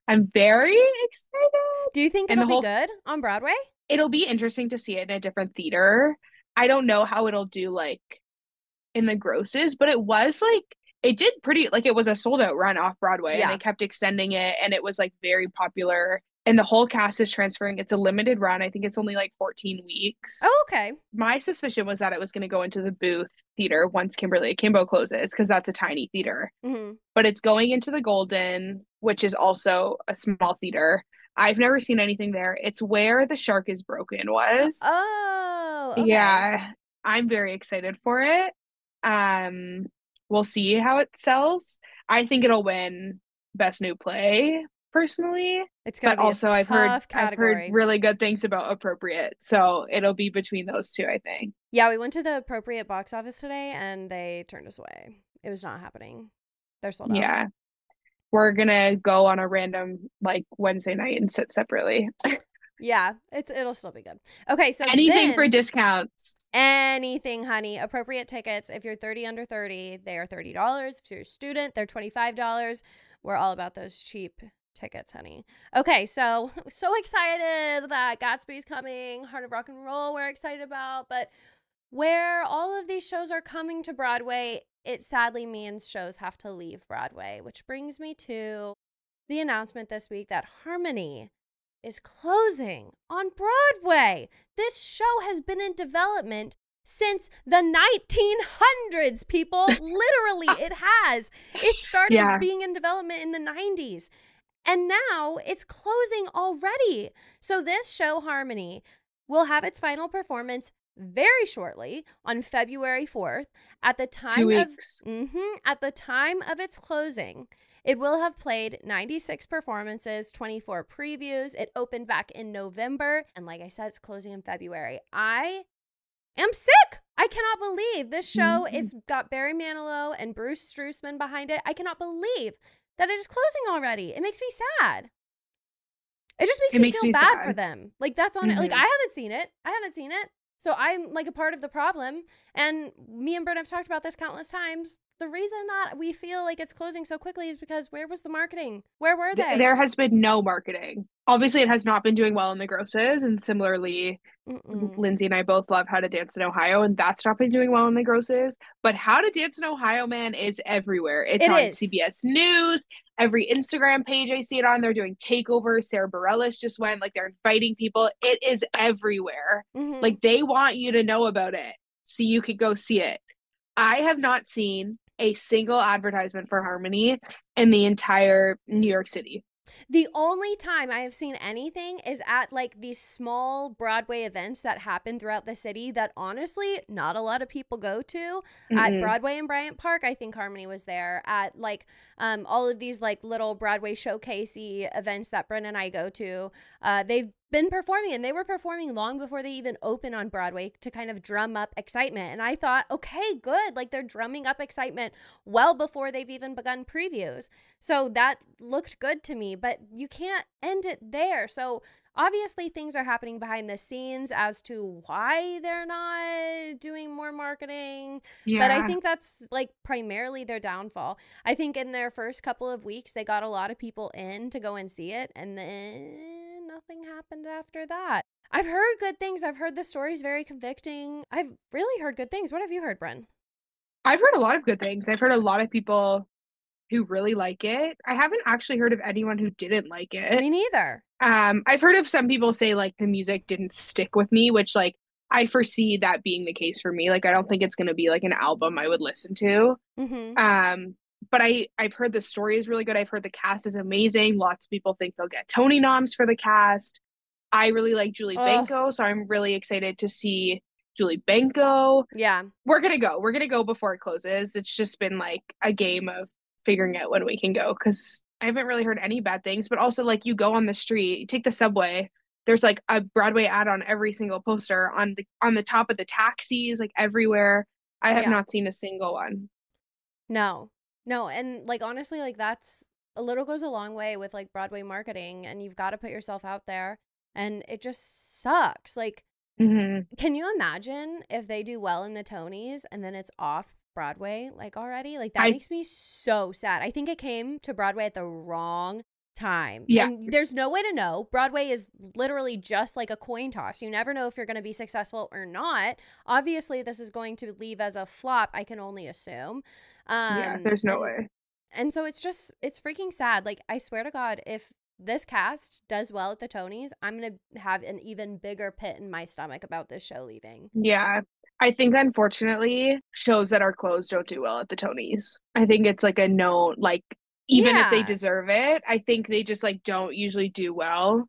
I'm very excited. Do you think it'll be good on Broadway? It'll be interesting to see it in a different theater. I don't know how it'll do like in the grosses, but it was like it did pretty like it was a sold out run off Broadway and they kept extending it and it was like very popular and the whole cast is transferring. It's a limited run. I think it's only like 14 weeks. Oh, okay. My suspicion was that it was going to go into the Booth Theater once Kimberly Akimbo closes, because that's a tiny theater. Mm-hmm. But it's going into the Golden, which is also a small theater. I've never seen anything there. It's where The Shark is Broken was. Oh, okay. Yeah, I'm very excited for it. We'll see how it sells. I think it'll win Best New Play, personally. It's gonna be also I've heard really good things about Appropriate, so it'll be between those two, I think. Yeah, we went to the Appropriate box office today and they turned us away. It was not happening. They're sold out. Yeah. We're gonna go on a random like Wednesday night and sit separately. Yeah, it'll still be good. Okay, so anything for discounts. Anything, honey. Appropriate tickets. If you're 30 under 30, they are $30. If you're a student, they're $25. We're all about those cheap tickets, honey. Okay, so excited that Gatsby's coming. Heart of Rock and Roll we're excited about, but where all of these shows are coming to Broadway, it sadly means shows have to leave Broadway, which brings me to the announcement this week that Harmony is closing on Broadway. This show has been in development since the 1900s, people. Literally, it has. It started being in development in the 90s. And now it's closing already. So this show, Harmony, will have its final performance very shortly on February 4th. At the time 2 weeks. At the time of its closing, it will have played 96 performances, 24 previews. It opened back in November. And like I said, it's closing in February. I am sick. I cannot believe this show. It's got Barry Manilow and Bruce Strusman behind it. I cannot believe that it is closing already. It makes me sad. It just makes me feel bad sad for them. Like, that's on it. Like, I haven't seen it. So I'm like a part of the problem. And me and Bryn have talked about this countless times. The reason that we feel like it's closing so quickly is because where was the marketing? Where were they? There has been no marketing. Obviously, it has not been doing well in the grosses. And similarly, Lindsey and I both love How to Dance in Ohio, and that's not been doing well in the grosses. But How to Dance in Ohio, man, is everywhere. It's on CBS News. Every Instagram page I see it on, they're doing takeovers. Sarah Bareilles just went. Like, they're inviting people. It is everywhere. Like, they want you to know about it so you could go see it. I have not seen a single advertisement for Harmony in the entire New York City. The only time I have seen anything is at like these small Broadway events that happen throughout the city that honestly not a lot of people go to. At Broadway and Bryant Park, I think Harmony was there. At like all of these like little Broadway showcasey events that Bryn and I go to, they've been performing, and they were performing long before they even open on Broadway to kind of drum up excitement. And I thought, okay, good. Like, they're drumming up excitement well before they've even begun previews. So that looked good to me, but you can't end it there. So obviously things are happening behind the scenes as to why they're not doing more marketing. But I think that's like primarily their downfall. I think in their first couple of weeks, they got a lot of people in to go and see it. And then nothing happened after that. I've heard good things. I've heard the story's very convicting. I've really heard good things. What have you heard, Bryn? I've heard a lot of good things. I've heard a lot of people who really like it. I haven't actually heard of anyone who didn't like it. Me neither. I've heard of some people say like the music didn't stick with me, which like I foresee that being the case for me. Like, I don't think it's going to be like an album I would listen to. But I've heard the story is really good. I've heard the cast is amazing. Lots of people think they'll get Tony noms for the cast. I really like Julie Benko, so I'm really excited to see Julie Benko. Yeah. We're going to go. We're going to go before it closes. It's just been like a game of figuring out when we can go, because I haven't really heard any bad things. But also, like, you go on the street, you take the subway, there's like a Broadway ad on every single poster, on the top of the taxis, like everywhere. I have not seen a single one. No, and like honestly, like that's a little goes a long way with like Broadway marketing, and you've got to put yourself out there, and it just sucks. Like, can you imagine if they do well in the Tonys and then it's off Broadway like already? Like, that makes me so sad. I think it came to Broadway at the wrong time. Yeah. And there's no way to know. Broadway is literally just like a coin toss. You never know if you're going to be successful or not. Obviously, this is going to leave as a flop, I can only assume. There's no way. And so it's freaking sad. Like, I swear to God, if this cast does well at the Tonys, I'm going to have an even bigger pit in my stomach about this show leaving. Yeah. I think, unfortunately, shows that are closed don't do well at the Tonys. I think it's like a no, like, even if they deserve it, I think they just like don't usually do well.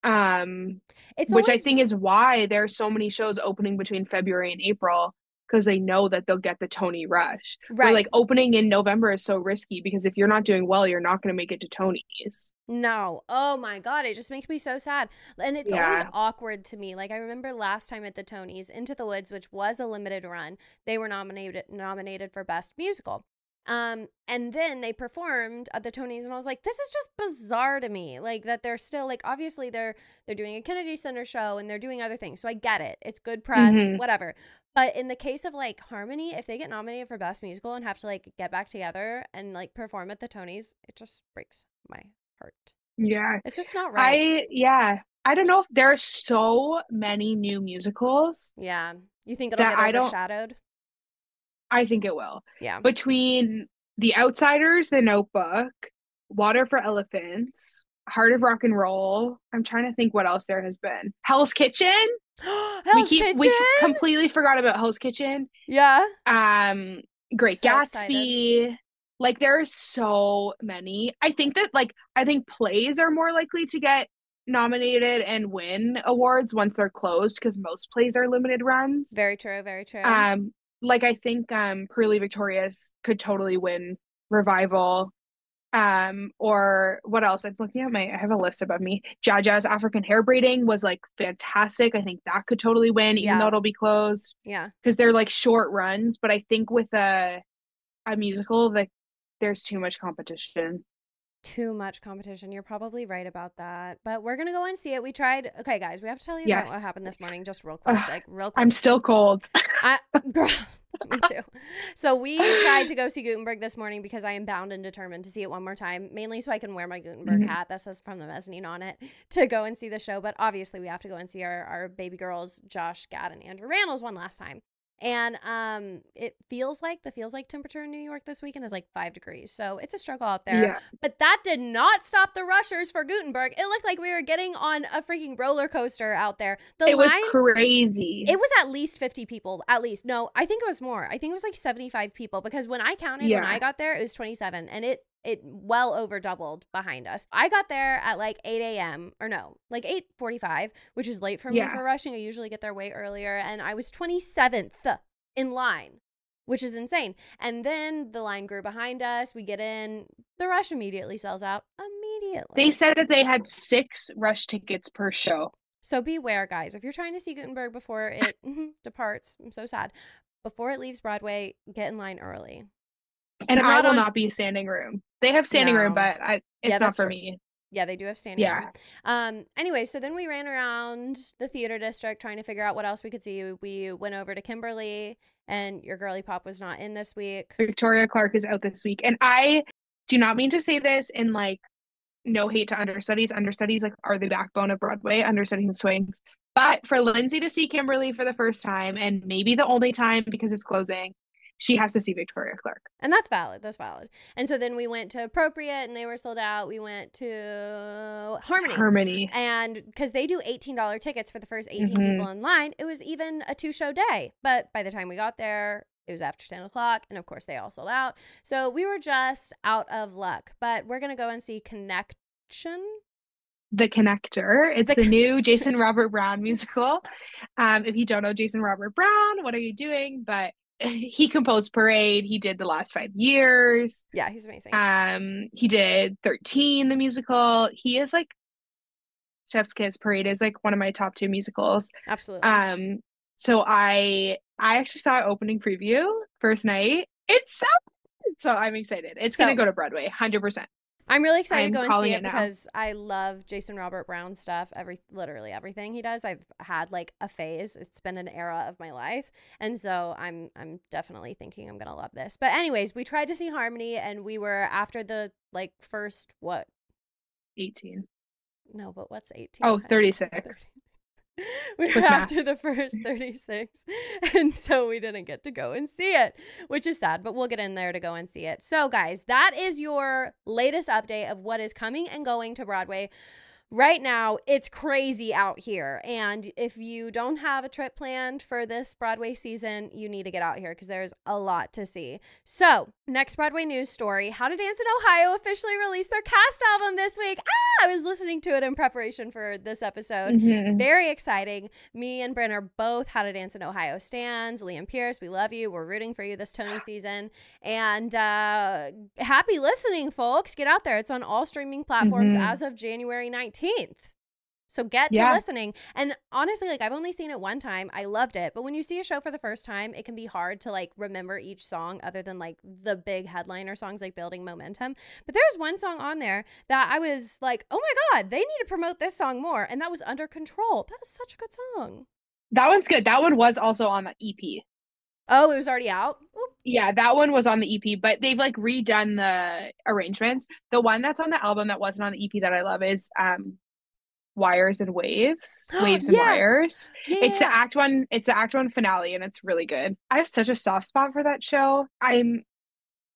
Which I think is why there are so many shows opening between February and April, because they know that they'll get the Tony rush. Right. Where, like, opening in November is so risky because if you're not doing well, you're not going to make it to Tonys. No. Oh my God. It just makes me so sad. And it's always awkward to me. Like, I remember last time at the Tonys, Into the Woods, which was a limited run, they were nominated for Best Musical. And then they performed at the Tonys, and I was like, this is just bizarre to me. Like, that they're still, like, obviously they're doing a Kennedy Center show and they're doing other things. So I get it. It's good press, whatever. But in the case of, like, Harmony, if they get nominated for Best Musical and have to, like, get back together and, like, perform at the Tonys, it just breaks my heart. Yeah. It's just not right. I don't know if there are so many new musicals. Yeah. You think it'll get overshadowed? I think it will. Yeah. Between The Outsiders, The Notebook, Water for Elephants, Heart of Rock and Roll. I'm trying to think what else there has been. Hell's Kitchen. We completely forgot about Hell's Kitchen. Yeah. Great Gatsby. Excited. Like, there are so many. I think plays are more likely to get nominated and win awards once they're closed, because most plays are limited runs. Very true. Very true. Like, I think Purely Victorious could totally win Revival. Or what else? I'm looking at I have a list above me. Jaja's African Hair Braiding was, like, fantastic. I think that could totally win, even though it'll be closed. Yeah. Because they're, like, short runs. But I think with a musical, like, there's too much competition. Too much competition. You're probably right about that. But we're going to go and see it. We tried. Okay, guys, we have to tell you about what happened this morning, just real quick. Real quick. I'm still cold. Girl, me too. So we tried to go see Gutenberg this morning because I am bound and determined to see it one more time, mainly so I can wear my Gutenberg hat that says From the Mezzanine on it to go and see the show. But obviously we have to go and see our baby girls, Josh Gad and Andrew Randalls, one last time. And the feels like temperature in New York this weekend is like 5 degrees. So it's a struggle out there. Yeah. But that did not stop the rushers for Gutenberg. It looked like we were getting on a freaking roller coaster out there. It was crazy. It was at least 50 people. At least. No, I think it was more. I think it was like 75 people, because when I counted when I got there, it was 27, and it well over doubled behind us. I got there at like 8 a.m. or no, like 8:45, which is late for me for rushing. I usually get there way earlier, and I was 27th in line, which is insane. And then the line grew behind us. We get in. The rush immediately sells out. Immediately. They said that they had 6 rush tickets per show. So beware, guys. If you're trying to see Gutenberg before it departs, I'm so sad. Before it leaves Broadway, get in line early. And I will not be standing room. They have standing room, but it's not for me. Yeah, they do have standing room. Anyway, so then we ran around the theater district trying to figure out what else we could see. We went over to Kimberly, and your girly pop was not in this week. Victoria Clark is out this week. And I do not mean to say this in, like, no hate to understudies. Understudies, like, are the backbone of Broadway, understudies and swings. But for Lindsey to see Kimberly for the first time, and maybe the only time because it's closing, she has to see Victoria Clark. And that's valid. That's valid. And so then we went to Appropriate, and they were sold out. We went to Harmony. And because they do $18 tickets for the first 18 people in line, it was even a 2-show day. But by the time we got there, it was after 10 o'clock. And of course, they all sold out. So we were just out of luck. But we're going to go and see Connection. The Connector. It's the new Jason Robert Brown musical. If you don't know Jason Robert Brown, what are you doing? But he composed Parade. He did The Last 5 Years. Yeah, he's amazing. He did 13, the musical. He is, like, Chef's Kiss. Parade is, like, one of my top 2 musicals. Absolutely. So I actually saw opening preview first night. It's so I'm excited. It's gonna go to Broadway, 100%. I'm really excited to go and see it because I love Jason Robert Brown stuff. Literally everything he does. I've had, like, a phase. It's been an era of my life. And so I'm definitely thinking I'm going to love this. But anyways, we tried to see Harmony, and we were after the, like, first, what? 18. No, but what's 18? Oh, 36. We were after the first 36, and so we didn't get to go and see it, which is sad, but we'll get in there to go and see it. So guys, that is your latest update of what is coming and going to Broadway. Right now, it's crazy out here. And if you don't have a trip planned for this Broadway season, you need to get out here because there's a lot to see. So, next Broadway news story. How to Dance in Ohio officially released their cast album this week. I was listening to it in preparation for this episode. Very exciting. Me and Bryn are both How to Dance in Ohio stans. Liam Pierce, we love you. We're rooting for you this Tony season. And happy listening, folks. Get out there. It's on all streaming platforms as of January 19th. So get to listening. And honestly, like, I've only seen it one time. I loved it. But when you see a show for the first time, it can be hard to like remember each song other than like the big headliner songs like Building Momentum. But there's one song on there that I was like, oh my God, they need to promote this song more. And that was Under Control. That was such a good song. That one's good. That one was also on the EP. Oh, it was already out? Oop. Yeah, that one was on the EP, but they've like redone the arrangements. The one that's on the album that wasn't on the EP that I love is Wires and Waves. Waves and Wires. It's the act one finale, and it's really good. I have such a soft spot for that show. I'm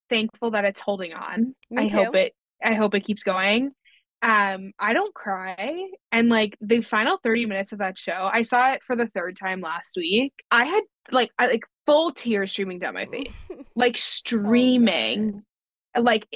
thankful that it's holding on. Me too. I hope it keeps going. I don't cry, and like the final 30 minutes of that show, I saw it for the third time last week. I had like full tears streaming down my face, like streaming, like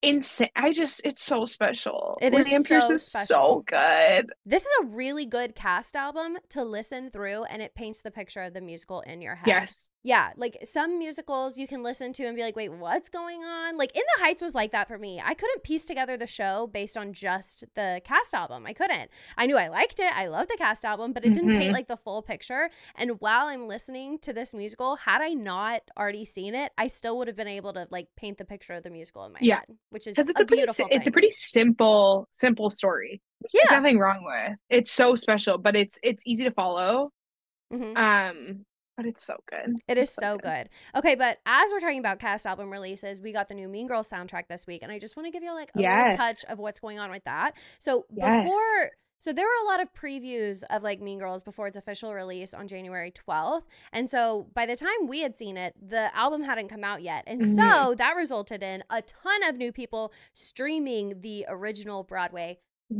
insane. It's so special. Liam Pierce is so good. This is a really good cast album to listen through, and it paints the picture of the musical in your head. Yes. Yeah, like some musicals you can listen to and be like, wait, what's going on? Like In the Heights was like that for me. I couldn't piece together the show based on just the cast album. I couldn't. I knew I liked it. I love the cast album, but it didn't paint like the full picture. And while I'm listening to this musical, had I not already seen it, I still would have been able to like paint the picture of the musical in my head, which is a beautiful thing. It's a pretty simple story. There's nothing wrong with. It's so special, but it's easy to follow. But it's so good. It is so good. Okay, but as we're talking about cast album releases, we got the new Mean Girls soundtrack this week, and I just want to give you like a little touch of what's going on with that. So so there were a lot of previews of like Mean Girls before its official release on January 12th. And so by the time we had seen it, the album hadn't come out yet. And so that resulted in a ton of new people streaming the original Broadway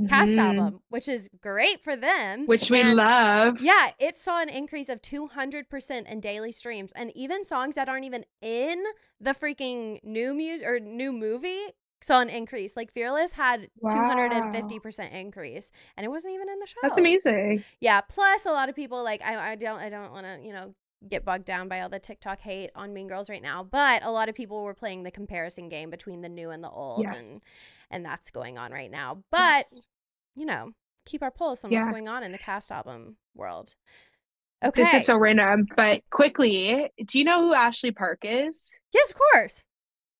cast album, which is great for them. Which we love. Yeah, it saw an increase of 200% in daily streams. And even songs that aren't even in the freaking new movie saw an increase. Like Fearless had 250% increase, and it wasn't even in the show. That's amazing. Yeah, plus a lot of people like I don't want to, get bogged down by all the TikTok hate on Mean Girls right now, but a lot of people were playing the comparison game between the new and the old, and that's going on right now. But keep our pulse on what's going on in the cast album world. Okay. This is so random, but quickly, do you know who Ashley Park is? Yes, of course.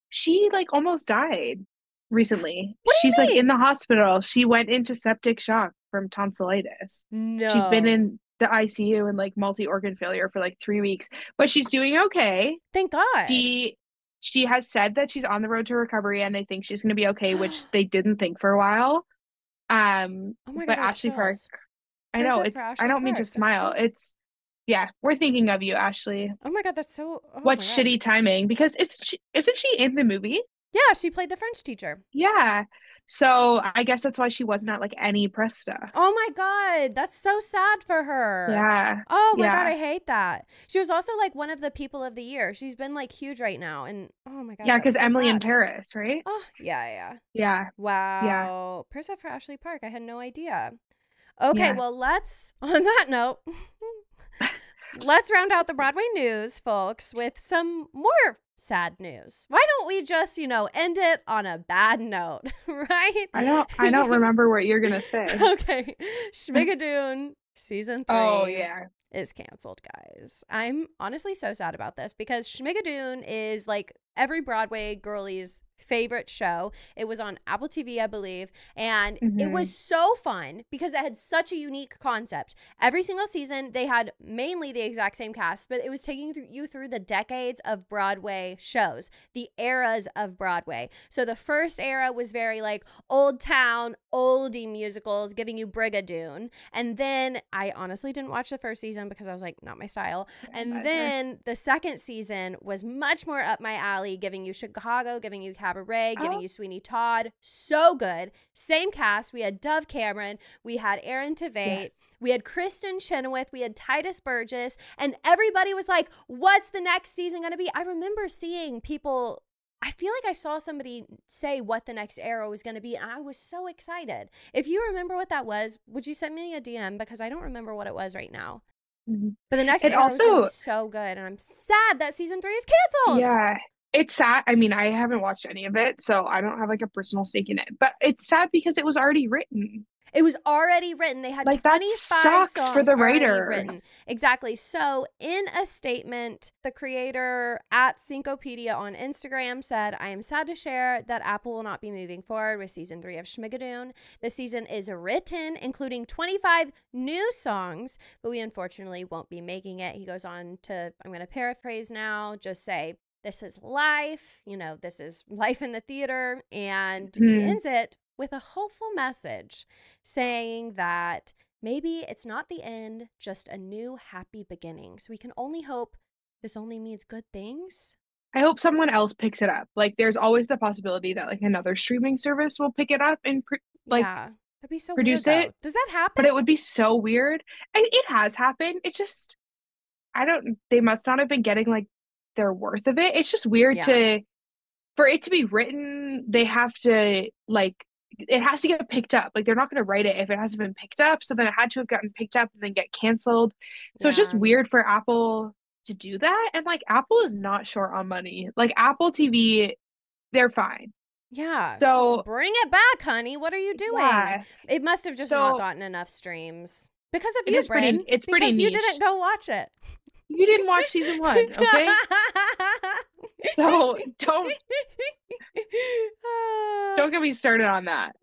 She like almost died recently. She's like in the hospital. She went into septic shock from tonsillitis. No. She's been in the ICU and like multi-organ failure for like 3 weeks, but she's doing okay. Thank God. She has said that she's on the road to recovery, and they think she's going to be okay, which they didn't think for a while. Oh my God, but Ashley Park, I know I don't mean to smile. We're thinking of you, Ashley. Oh my God, that's so. What shitty timing? Because isn't she in the movie? Yeah, she played the French teacher. Yeah. So I guess that's why she wasn't at like any press stuff. Oh my God, that's so sad for her. Yeah. Oh my God, I hate that. She was also like one of the people of the year. She's been like huge right now, and oh my God. Yeah, because Emily in Paris, right? Oh yeah. Wow. Yeah. Press up for Ashley Park. I had no idea. Okay, well let's on that note. Let's round out the Broadway news, folks, with some more sad news. Why don't we just, end it on a bad note, right? I don't remember what you're going to say. Okay. Schmigadoon season 3 is canceled, guys. I'm honestly so sad about this because Schmigadoon is like every Broadway girlie's favorite show. It was on Apple TV, I believe, and it was so fun because it had such a unique concept. Every single season, they had mainly the exact same cast, but it was taking you through the decades of Broadway shows, the eras of Broadway. So the first era was very like old town, oldie musicals, giving you Brigadoon. And then I honestly didn't watch the first season because I was like, not my style. And then the second season was much more up my alley, giving you Chicago, giving you Cabaret, giving you Sweeney Todd. So good. Same cast. We had Dove Cameron. We had Aaron Tveit. We had Kristen Chenoweth. We had Titus Burgess. And everybody was like, what's the next season going to be? I remember seeing people, I feel like I saw somebody say what the next era was going to be, and I was so excited. If you remember what that was, would you send me a DM? Because I don't remember what it was right now. But the next era was going to be so good, and I'm sad that season 3 is canceled. Yeah. It's sad. I mean, I haven't watched any of it, so I don't have like a personal stake in it. But it's sad because it was already written. It was already written. They had like 25 that sucks songs for the written. writers. Exactly. So in a statement, the creator at Syncopedia on Instagram said, I am sad to share that Apple will not be moving forward with season 3 of Schmigadoon. The season is written, including 25 new songs, but we unfortunately won't be making it. He goes on to, I'm going to paraphrase now, just say, this is life, you know, this is life in the theater. And he ends it with a hopeful message saying that maybe it's not the end, just a new happy beginning. So we can only hope this only means good things. I hope someone else picks it up. Like there's always the possibility that like another streaming service will pick it up and that'd be so produce weird, it. Does that happen? But it would be so weird. It has happened. It just, they must not have been getting like their worth of it. It's just weird for it to be written, they have to like, it has to get picked up. Like they're not going to write it if it hasn't been picked up. So then it had to have gotten picked up and then get canceled. So it's just weird for Apple to do that. And like Apple is not short on money. Like Apple TV, they're fine. Yeah. So bring it back, honey. What are you doing? Yeah. It must have just not gotten enough streams. Because of you, Bryn. It's pretty niche. Because you didn't go watch it. You didn't watch season 1, okay? So don't get me started on that.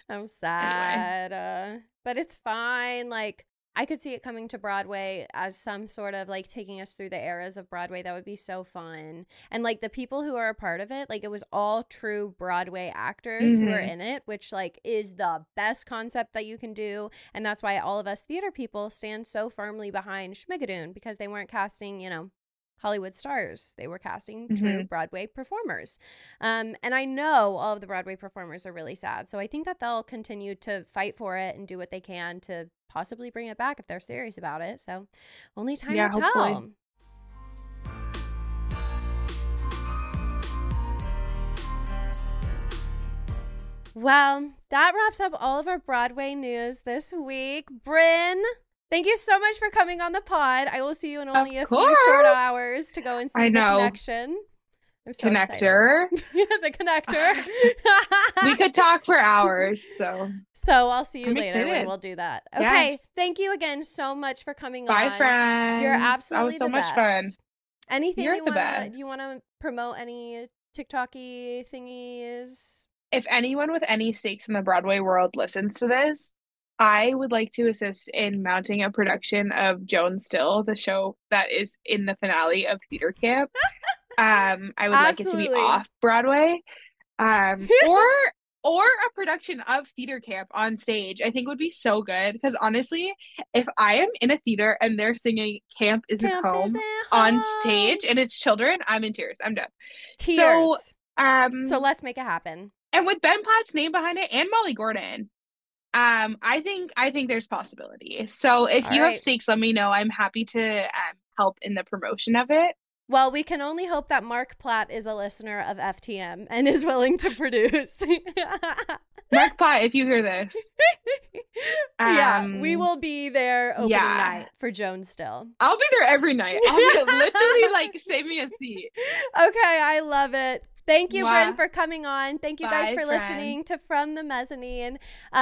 I'm sad. Anyway. But it's fine. Like, I could see it coming to Broadway as some sort of like taking us through the eras of Broadway. That would be so fun. And like the people who are a part of it, like it was all true Broadway actors who are in it, which like is the best concept that you can do. And that's why all of us theater people stand so firmly behind Schmigadoon, because they weren't casting, you know, Hollywood stars. They were casting true Broadway performers. And I know all of the Broadway performers are really sad. So I think that they'll continue to fight for it and do what they can to possibly bring it back if they're serious about it. So only time will tell. Well, that wraps up all of our Broadway news this week. Bryn, thank you so much for coming on the pod. I will see you in only a few short hours to go and see the connection. I'm so connector. The connector. We could talk for hours. So I'll see you later when we'll do that. Okay. Yes. Thank you again so much for coming on. Bye, friends. You're absolutely so much fun. Anything you want to promote? Any TikTok-y thingies? If anyone with any stakes in the Broadway world listens to this, I would like to assist in mounting a production of Joan Still, the show that is in the finale of Theater Camp. I would like it to be off Broadway, or a production of Theater Camp on stage. I think would be so good, because honestly, if I am in a theater and they're singing "Camp Isn't Home" on stage and it's children, I'm in tears. I'm done. Tears. So let's make it happen. And with Ben Platt's name behind it and Molly Gordon, I think there's possibility. So if you have stakes, let me know. I'm happy to help in the promotion of it. Well, we can only hope that Mark Platt is a listener of FTM and is willing to produce. Mark Platt, if you hear this. We will be there opening night for Joan Still. I'll be there every night. I'll be literally like, save me a seat. Okay, I love it. Thank you, Bryn, for coming on. Thank you guys for listening to From the Mezzanine.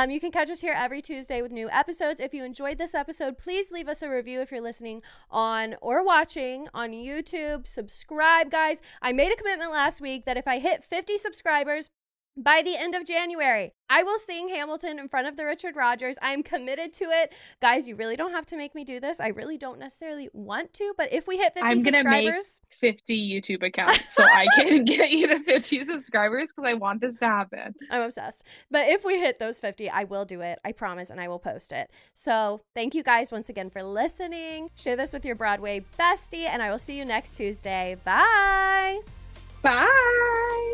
You can catch us here every Tuesday with new episodes. If you enjoyed this episode, please leave us a review if you're listening on or watching on YouTube. Subscribe, guys. I made a commitment last week that if I hit 50 subscribers by the end of January, I will sing Hamilton in front of the Richard Rodgers. I am committed to it. Guys, you really don't have to make me do this. I really don't necessarily want to, but if we hit 50 subscribers... I'm going to make 50 YouTube accounts so I can get you to 50 subscribers because I want this to happen. I'm obsessed. But if we hit those 50, I will do it. I promise, and I will post it. So thank you guys once again for listening. Share this with your Broadway bestie, and I will see you next Tuesday. Bye! Bye!